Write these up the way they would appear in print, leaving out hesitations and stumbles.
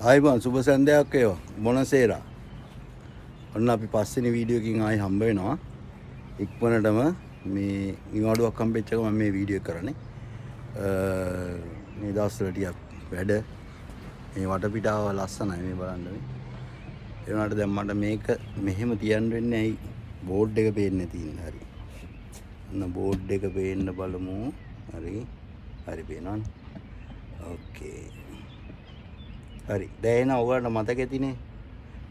ආයිබන් සුබ සන්ධ්‍යාවක් වේවා මොනසේරා. ඔන්න අපි පස්වෙනි වීඩියෝ එකකින් ආයි හම්බ වෙනවා. ඉක්මනටම මේ නිවාඩුවක් හම්බෙච්ච එක මම මේ වීඩියෝ කරන්නේ. මේ දවස්වල ටිකක් වැඩ මේ වටපිටාව ලස්සනයි මේ බලන්න මේ. ඒ වුණාට දැන් මට මේක මෙහෙම තියන්න වෙන්නේ ඇයි බෝඩ් එක පේන්නේ නැති ඉන්න හරි. ඔන්න බෝඩ් එක පේන්න බලමු. හරි. හරි පේනවනේ. ඕකේ. හරි දැන් ඔයාලට මතක ඇතිනේ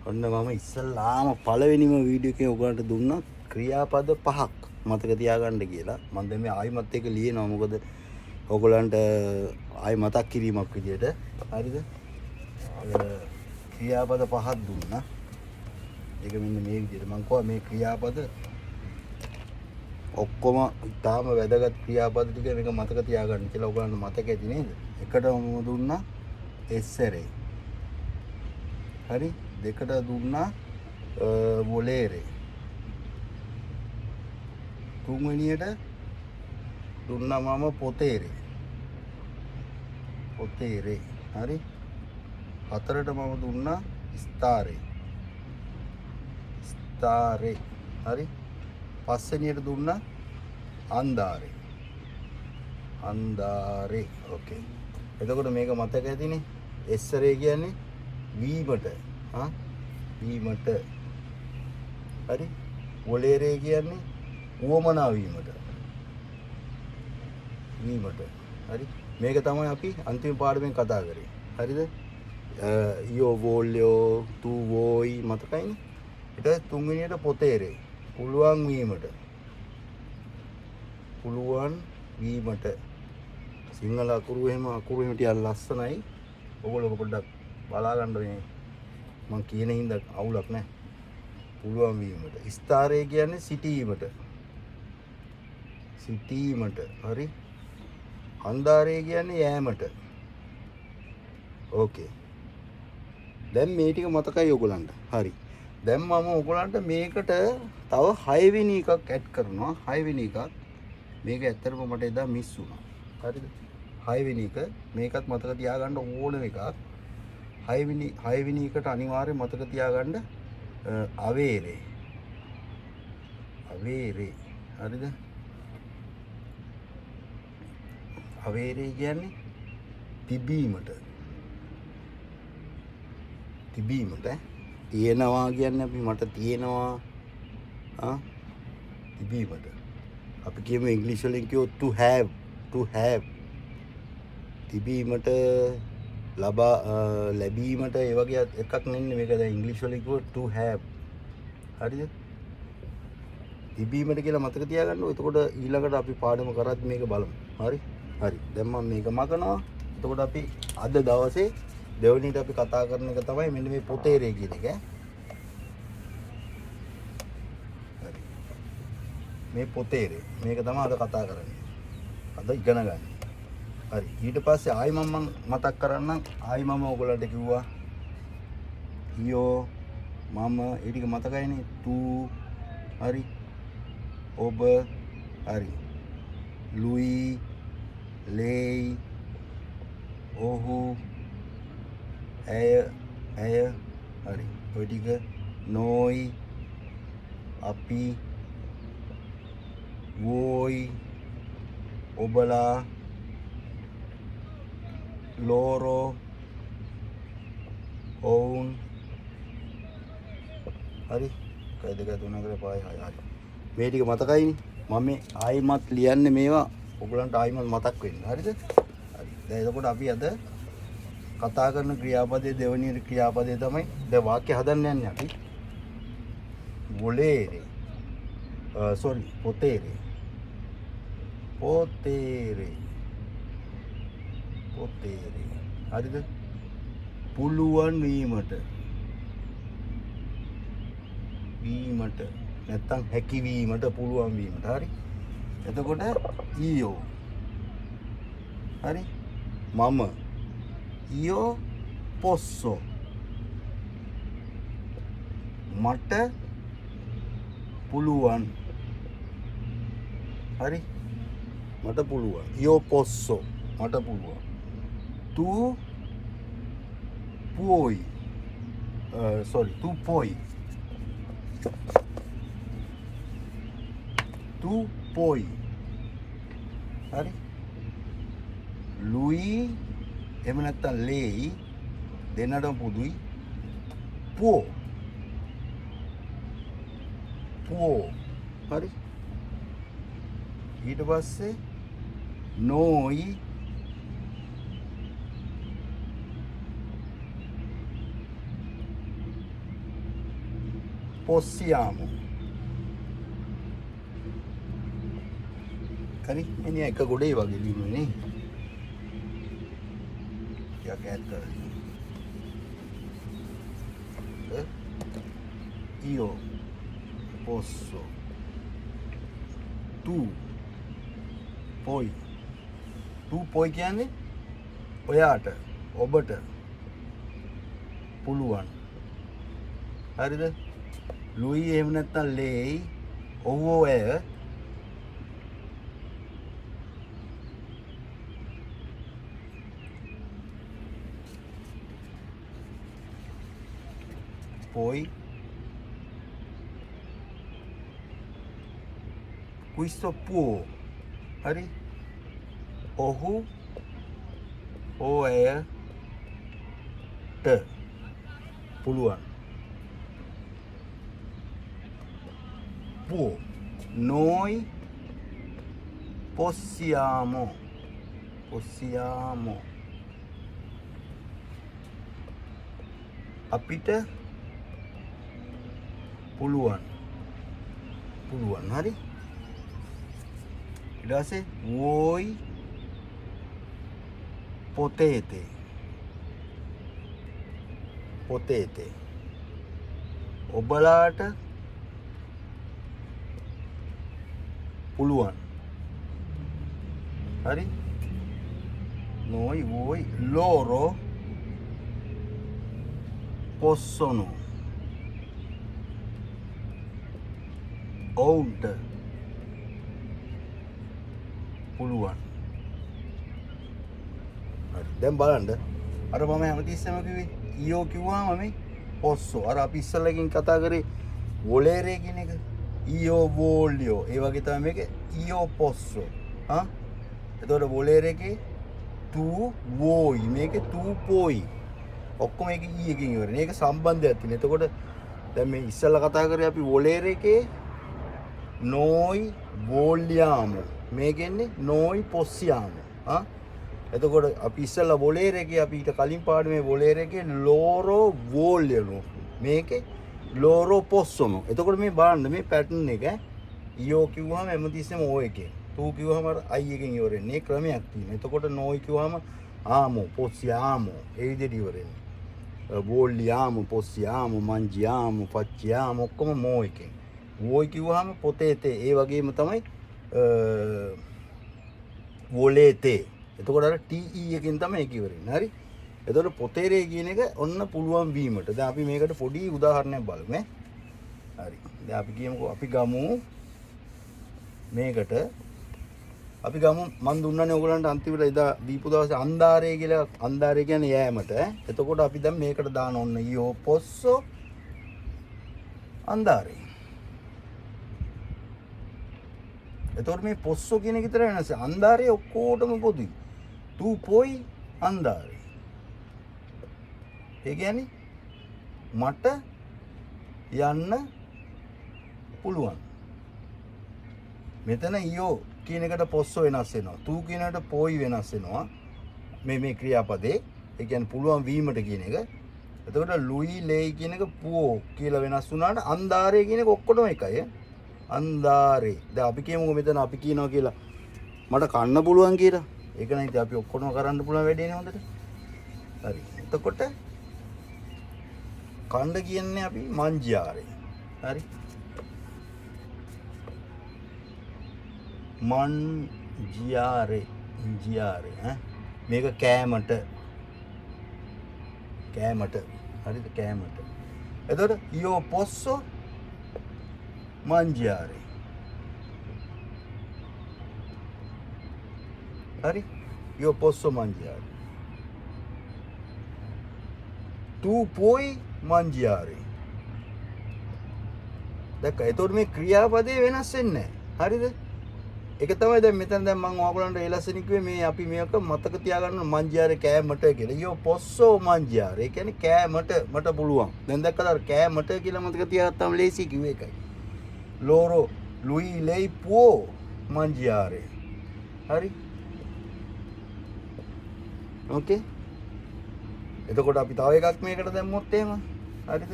ඔන්න මම ඉස්සල්ලාම පළවෙනිම වීඩියෝ එකේ ඔයාලට දුන්නා ක්‍රියාපද 5ක් මතක තියාගන්න කියලා. මම දැන් මේ ආයිමත් එක ලියනවා මොකද ඔයගලන්ට ආයි මතක් කිරීමක් විදියට. හරිද? ක්‍රියාපද 5ක් දුන්නා. ඒක මෙන්න මේ විදියට මම කිව්වා මේ ක්‍රියාපද ඔක්කොම තාම වැදගත් ක්‍රියාපද ටික මේක මතක තියාගන්න කියලා ඔයගලන්ට මතක ඇති නේද? එකටම දුන්නා එස්සරේ. හරි දෙකට දුන්නා වොලේරේ. තුන්වෙනියට දුන්නා මම පොතේරේ. පොතේරේ. හරි හතරට මම දුන්නා ස්තාරේ. ස්තාරේ. හරි පස්වෙනියට දුන්නා අන්දාරේ. අන්දාරේ. ඕකේ. එතකොට මේක මතක ඇතිනේ. එස්සරේ කියන්නේ වීමට. වීමට. හරි. වොලේරේ කියන්නේ උවමනා වීමට. වීමට. හරි. මේක තමයි අපි අන්තිම පාඩමෙන් කතා කරේ. හරිද? ඊයෝ වෝල්යෝ තු වෝයි මතකයිනේ. ඊට තුන්වෙනියට පොතේරේ. පුළුවන් වීමට. පුළුවන් වීමට. සිංහල අකුරු එහෙම ටිකක් ලස්සනයි. ඔයගොල්ලෝ පොඩ්ඩක් බලා ගන්න මේ මම කියන හින්දා අවුලක් නැහැ. පුළුවන් වීමට. ස්ථාරය කියන්නේ සිටීමට. සිටීමට. හරි. අන්ධාරය කියන්නේ යෑමට. ඕකේ. දැන් මේ ටික මතකයි ඔයගොල්ලන්ට. හරි. දැන් මම ඔයගොල්ලන්ට මේකට තව 6 වෙනි එකක් ඇඩ් කරනවා. 6 වෙනි එකක්. මේක ඇත්තටම මට එදා මිස් වුණා. හරිද? 6 වෙනි එක මේකත් මතක තියාගන්න ඕන එකක්. 6 වෙනි එකට අනිවාර්යයෙන් මතක තියාගන්න අවේරේ. අවේරේ. හරිද? අවේරේ කියන්නේ තිබීමට. තිබීමට තියෙනවා කියන්නේ අපි මට තියෙනවා තිබීමට. අපි කියමු ඉංග්‍රීසි වලින් කියොත් to have. to have තිබීමට ලැබීමට ඒ වගේ එකක් නෙන්නේ මේක. දැන් ඉංග්‍රීසි වලින් කිව්වොත් to have. හරිද? තිබීමට කියලා මතක තියාගන්න. එතකොට ඊළඟට අපි පාඩම කරත් මේක බලමු. හරි? හරි. දැන් මම මේක මකනවා. එතකොට අපි අද දවසේ දෙවෙනිට අපි කතා කරන එක තමයි මෙන්න මේ පොතේරේ කියන එක. හරි. මේ පොතේරේ. මේක තමයි අද කතා කරන්නේ. අද ඉගෙන ගන්න. හරි. ඊට පස්සේ ආයි මම මතක් කරන්නම්. ආයි මම ඔයගොල්ලන්ට කිව්වා ඊයෝ මම ඒ ටික මතකයිනේ. තු හරි. ඔබ හරි. ලුයි ලේයි ඔහු ඇය හරි. ඔය ටික නොයි අපි වෝයි ඔබලා ලෝරෝ ඔවුන් හරි. කයි දෙක තුන කර පහයි හය. හරි. මේ ටික මතකයිනේ. මම මේ ආයිමත් ලියන්නේ මේවා ඔයගලන්ට ආයිමත් මතක් වෙන්න. හරිද? හරි. දැන් එතකොට අපි අද කතා කරන ක්‍රියාපදයේ දෙවෙනි ක්‍රියාපදයේ තමයි දැන් වාක්‍ය හදන්න යන්නේ අපි. වොලේරේ. පොතේරේ. පොතේරේ. පොතේරේ. හරිද? පුළුවන් වීමට. වීමට. නැත්තම් හැකි වීමට පුළුවන් වීමට. හරි? එතකොට ඊයෝ. හරි? මම ඊයෝ පොස්සෝ. මට පුළුවන්. හරි? මට පුළුවන්. ඊයෝ පොස්සෝ. මට පුළුවන්. tu puoi. Sorry, tu puoi. Tu puoi. හරි. lui එහෙම නැත්නම් ලේයි දෙන්නටම පුදුයි. può. può. හරි. ඊට පස්සේ noi possiamo. හරි. එනිය එක ගොඩේ වගේ ලියුනේ නේ. ටිකක් ඈත් කරලා. io posso. tu puoi. tu puoi කියන්නේ ඔයාට ඔබට පුළුවන්. හරිද? lui එහෙම නැත්නම් ලේයි ඔව් ඔය poi questo può. හරි? ඔහු ඔයට පුළුවන්. può. noi possiamo. possiamo. අපිට පුළුවන්. පුළුවන්. හරි? ඊට පස්සේ voi potete. potete. ඔබලාට පුළුවන්. හරි? noi voi loro possono. ඔවුන්ට පුළුවන්. හරි. දැන් බලන්න. අර මම හැමතිස්සෙම කිව්වේ ඊයෝ කිව්වම මේ posso. අර අපි ඉස්සෙල්ලකින් කතා කරේ volere කියන එක. io voglio. ඒ වගේ තමයි මේක io posso. හා? එතකොට volere එකේ tu vuoi. මේකේ tu puoi. ඔක්කොම මේක ඊ එකකින් ඉවරනේ. මේක සම්බන්ධයක් තියෙන. එතකොට දැන් මේ ඉස්සෙල්ලා කතා කරේ අපි volere එකේ noi vogliamo. මේකෙන්නේ noi possiamo. හා? එතකොට අපි ඉස්සෙල්ලා volere එකේ අපි ඊට කලින් පාඩමේ volere එකේ loro vogliono. මේකේ loro possono. එතකොට මේ බලන්න මේ පැටර්න් එක io කිව්වම හැමතිස්සෙම o එකේ. tu කිව්වම අර i එකෙන් ඉවරෙන්නේ. මේ ක්‍රමයක් තියෙනවා. එතකොට noi කිව්වම amo, possiamo. ඒ විදිහට ඉවරෙන්නේ. vogliamo, possiamo, mangiamo, facciamo ඔක්කොම mo එකෙන්. voi කිව්වම potete. ඒ වගේම තමයි volete. එතකොට අර te එකෙන් තමයි ඒක ඉවරෙන්නේ. හරි? එතකොට පොතේරේ කියන එක ඔන්න පුළුවන් වීමට. දැන් අපි මේකට පොඩි උදාහරණයක් බලමු ඈ. හරි. දැන් අපි කියමුකෝ අපි ගමු මේකට අපි ගමු මන් දුන්නානේ ඔයගලන්ට අන්තිමට එදා දීපු දවසේ අන්දාරේ කියලා. අන්දාරේ කියන්නේ යෑමට. එතකොට අපි දැන් මේකට දාන ඔන්න io posso andare. එතකොට මේ posso කියන එක විතර වෙනස. අන්දාරේ ඔක්කොටම පොදුයි. tu puoi andare. ඒ කියන්නේ මට යන්න පුළුවන්. මෙතන ඊයෝ කියන එකට posso වෙනස් වෙනවා. tu කියන එකට poi වෙනස් වෙනවා. මේ ක්‍රියාපදේ. ඒ කියන්නේ පුළුවන් වීමට කියන එක. එතකොට lui lei කියන එක può කියලා වෙනස් වුණාට andare කියන එක ඔක්කොටම එකයි. andare. දැන් අපි කියමුකෝ මෙතන අපි කියනවා කියලා මට කන්න පුළුවන් කියලා. ඒක නම් ඉතින් අපි ඔක්කොම කරන්න පුළුවන් වැඩේනේ හොඳට. හරි. එතකොට කණ්ඩ කියන්නේ අපි mangiare. හරි? mangiare. මේක කෑමට. හරිද? කෑමට. එතකොට io posso mangiare. හරි? io posso mangiare. tu poi mangiare. දැක්ක එතකොට මේ ක්‍රියාපදේ වෙනස් වෙන්නේ නැහැ. හරිද? ඒක තමයි දැන් මෙතන දැන් මම ඔයගොල්ලන්ට ඒ ලස්සන කිව්වේ මේ අපි මේක මතක තියාගන්න mangiare කෑමට කියලා. ඊයෝ posso mangiare. ඒ කියන්නේ කෑමට මට පුළුවන්. දැන් දැක්කද අර කෑමට කියලා මතක තියාගත්තාම ලේසි කිව්වේ ඒකයි. loro lui lei può mangiare. හරි? ඕකේ. එතකොට අපි තව එකක් මේකට දැම්මොත් එහෙම. හරිද?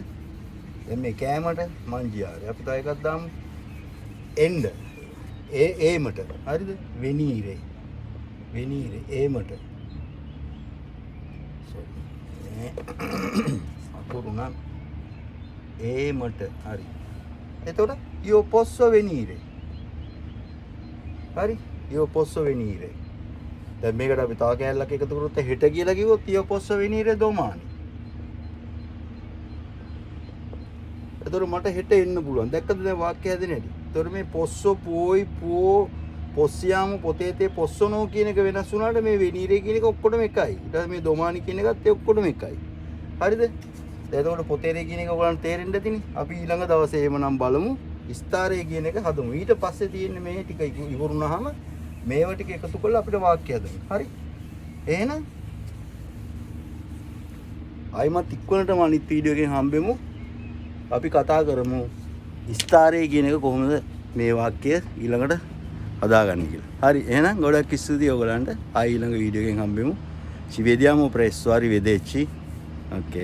දැන් මේ කෑමට mangiare. අපි තව එකක් දාමු. end. ඒමට. හරිද? venire. venire ඒමට. sorry. අතුරුණා. ඒමට. හරි. එතකොට io posso venire. හරි? io posso venire. දැන් මේකට අපි තව කෑල්ලක් එකතු කරොත් හෙට කියලා කිව්වොත් io posso venire domani. එතකොට මට හෙට එන්න පුළුවන්. දැක්කද දැන් වාක්‍ය හැදෙන හැටි? එතකොට මේ posso puoi può possiamo potete possono කියන එක වෙනස් වුණාට මේ venire කියන එක ඔක්කොටම එකයි. ඊට පස්සේ මේ domani කියන එකත් ඒ ඔක්කොටම එකයි. හරිද? එතකොට potete කියන එක ඔයගලන්ට තේරෙන්න ඇතිනේ. අපි ඊළඟ දවසේ එහෙමනම් බලමු. ස්ථාරය කියන එක හදමු. ඊට පස්සේ තියෙන්නේ මේ ටික ඉවරුනහම මේව ටික එකතු කරලා අපිට වාක්‍ය හදන්න. හරි? එහෙනම් ආයිමත් ඉක්වලටම අනිත් වීඩියෝ එකෙන් හම්බෙමු. අපි කතා කරමු ස්ථාරය කියන එක කොහොමද මේ වාක්‍ය ඊළඟට හදාගන්නේ කියලා. හරි එහෙනම් ගොඩක් ස්තුතියි ඔයගලන්ට. ආයි ඊළඟ වීඩියෝ එකෙන් හම්බෙමු. Ci vediamo presto, arrivederci. Ok.